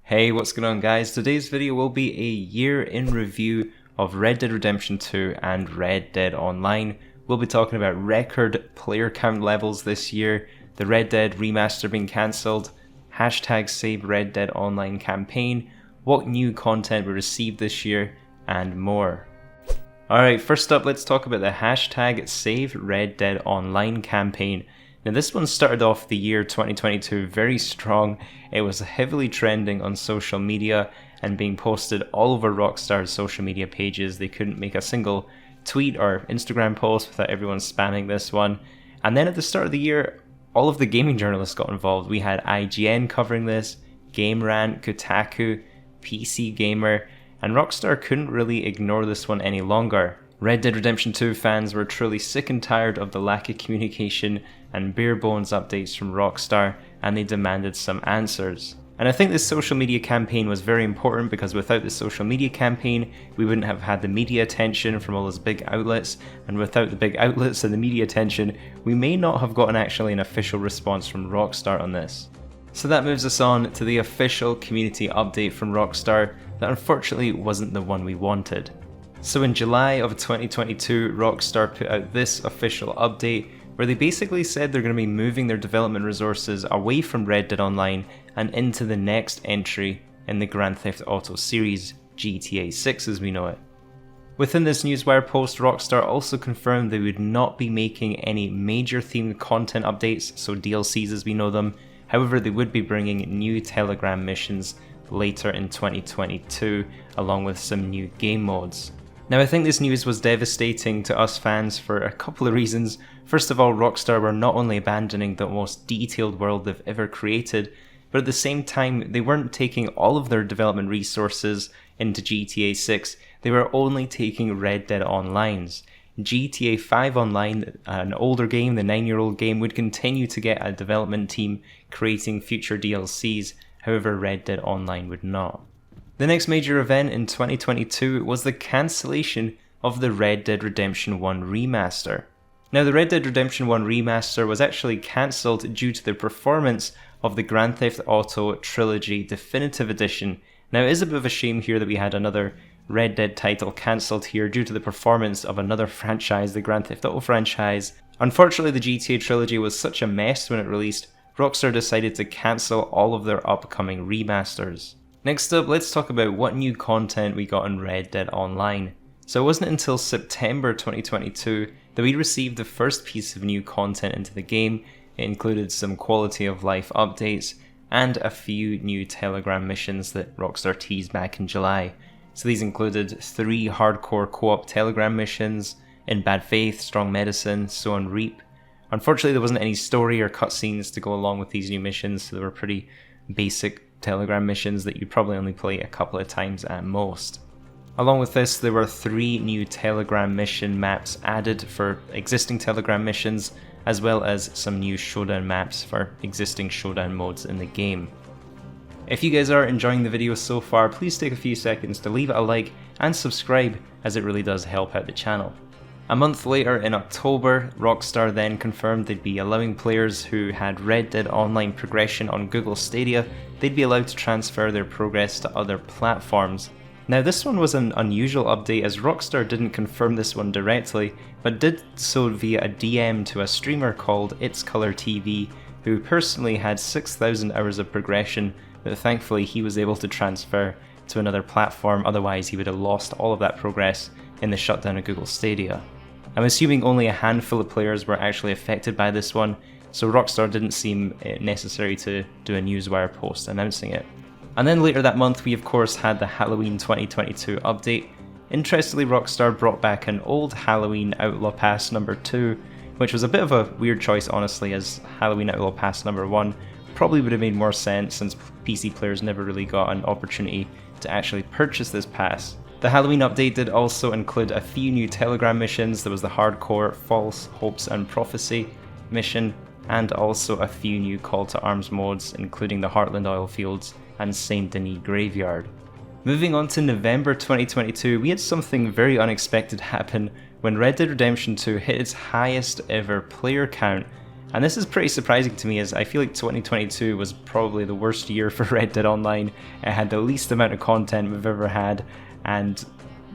Hey, what's going on guys? Today's video will be a year in review of Red Dead Redemption 2 and Red Dead Online. We'll be talking about record player count levels this year, the Red Dead Remaster being cancelled, hashtag SAVEREDDEADONLINE campaign, what new content we received this year, and more. Alright, first up let's talk about the hashtag SAVEREDDEADONLINE campaign. Now this one started off the year 2022 very strong. It was heavily trending on social media and being posted all over Rockstar's social media pages. They couldn't make a single tweet or Instagram post without everyone spamming this one. And then at the start of the year, all of the gaming journalists got involved. We had IGN covering this, Game Rant, Kotaku, PC Gamer, and Rockstar couldn't really ignore this one any longer. Red Dead Redemption 2 fans were truly sick and tired of the lack of communication and bare bones updates from Rockstar, and they demanded some answers. And I think this social media campaign was very important because without the social media campaign, we wouldn't have had the media attention from all those big outlets, and without the big outlets and the media attention, we may not have gotten actually an official response from Rockstar on this. So that moves us on to the official community update from Rockstar that unfortunately wasn't the one we wanted. So in July of 2022, Rockstar put out this official update where they basically said they're going to be moving their development resources away from Red Dead Online and into the next entry in the Grand Theft Auto series, GTA 6 as we know it. Within this newswire post, Rockstar also confirmed they would not be making any major themed content updates, so DLCs as we know them. However, they would be bringing new Telegram missions later in 2022, along with some new game modes. Now I think this news was devastating to us fans for a couple of reasons. First of all, Rockstar were not only abandoning the most detailed world they've ever created, but at the same time they weren't taking all of their development resources into GTA 6, they were only taking Red Dead Online's. GTA 5 Online, an older game, the 9-year-old game, would continue to get a development team creating future DLCs, however Red Dead Online would not. The next major event in 2022 was the cancellation of the Red Dead Redemption 1 Remaster. Now the Red Dead Redemption 1 Remaster was actually cancelled due to the performance of the Grand Theft Auto Trilogy Definitive Edition. Now it is a bit of a shame here that we had another Red Dead title cancelled here due to the performance of another franchise, the Grand Theft Auto franchise. Unfortunately the GTA trilogy was such a mess when it released, Rockstar decided to cancel all of their upcoming remasters. Next up, let's talk about what new content we got in Red Dead Online. So it wasn't until September 2022 that we received the first piece of new content into the game. It included some quality of life updates and a few new Telegram missions that Rockstar teased back in July. So these included 3 hardcore co-op Telegram missions, In Bad Faith, Strong Medicine, So on Reap. Unfortunately there wasn't any story or cutscenes to go along with these new missions, so they were pretty basic Telegram missions that you'd probably only play a couple of times at most. Along with this, there were 3 new Telegram mission maps added for existing Telegram missions, as well as some new showdown maps for existing showdown modes in the game. If you guys are enjoying the video so far, please take a few seconds to leave it a like and subscribe, as it really does help out the channel. A month later, in October, Rockstar then confirmed they'd be allowing players who had Red Dead Online progression on Google Stadia, they'd be allowed to transfer their progress to other platforms. Now this one was an unusual update as Rockstar didn't confirm this one directly, but did so via a DM to a streamer called It's Color TV, who personally had 6,000 hours of progression, but thankfully he was able to transfer to another platform, otherwise he would have lost all of that progress in the shutdown of Google Stadia. I'm assuming only a handful of players were actually affected by this one, so Rockstar didn't seem it necessary to do a newswire post announcing it. And then later that month we of course had the Halloween 2022 update. Interestingly, Rockstar brought back an old Halloween Outlaw Pass number 2, which was a bit of a weird choice honestly, as Halloween Outlaw Pass number 1 probably would have made more sense since PC players never really got an opportunity to actually purchase this pass. The Halloween update did also include a few new Telegram missions. There was the hardcore False Hopes and Prophecy mission, and also a few new Call to Arms modes, including the Heartland Oilfields and Saint Denis Graveyard. Moving on to November 2022, we had something very unexpected happen when Red Dead Redemption 2 hit its highest ever player count, And this is pretty surprising to me, as I feel like 2022 was probably the worst year for Red Dead Online. It had the least amount of content we've ever had, and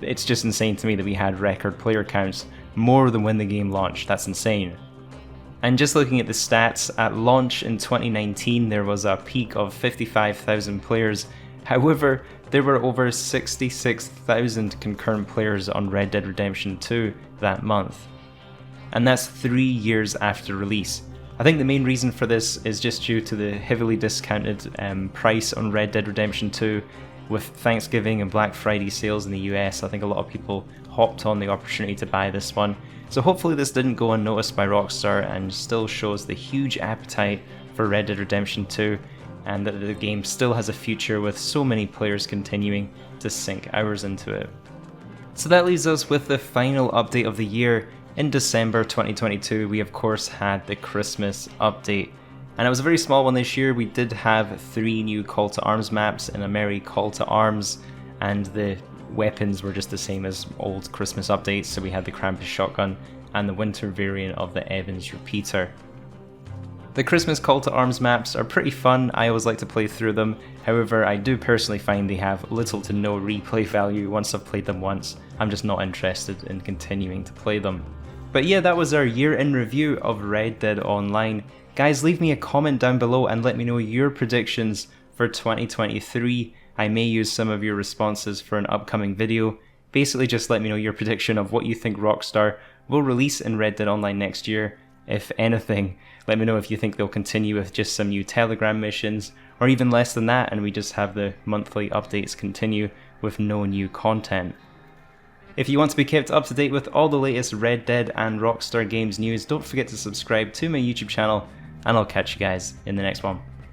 it's just insane to me that we had record player counts, more than when the game launched. That's insane. And just looking at the stats, at launch in 2019 there was a peak of 55,000 players. However, there were over 66,000 concurrent players on Red Dead Redemption 2 that month. And that's 3 years after release. I think the main reason for this is just due to the heavily discounted price on Red Dead Redemption 2. With Thanksgiving and Black Friday sales in the US, I think a lot of people hopped on the opportunity to buy this one. So hopefully this didn't go unnoticed by Rockstar and still shows the huge appetite for Red Dead Redemption 2, and that the game still has a future with so many players continuing to sink hours into it. So that leaves us with the final update of the year. In December 2022, we of course had the Christmas update. And it was a very small one this year. We did have 3 new Call to Arms maps and a Merry Call to Arms, and the weapons were just the same as old Christmas updates. So we had the Krampus shotgun and the winter variant of the Evans repeater. The Christmas Call to Arms maps are pretty fun. I always like to play through them. However, I do personally find they have little to no replay value. Once I've played them once, I'm just not interested in continuing to play them. But yeah, that was our year in review of Red Dead Online. Guys, leave me a comment down below and let me know your predictions for 2023. I may use some of your responses for an upcoming video. Basically just let me know your prediction of what you think Rockstar will release in Red Dead Online next year. If anything, let me know if you think they'll continue with just some new Telegram missions, or even less than that and we just have the monthly updates continue with no new content. If you want to be kept up to date with all the latest Red Dead and Rockstar Games news, don't forget to subscribe to my YouTube channel, and I'll catch you guys in the next one.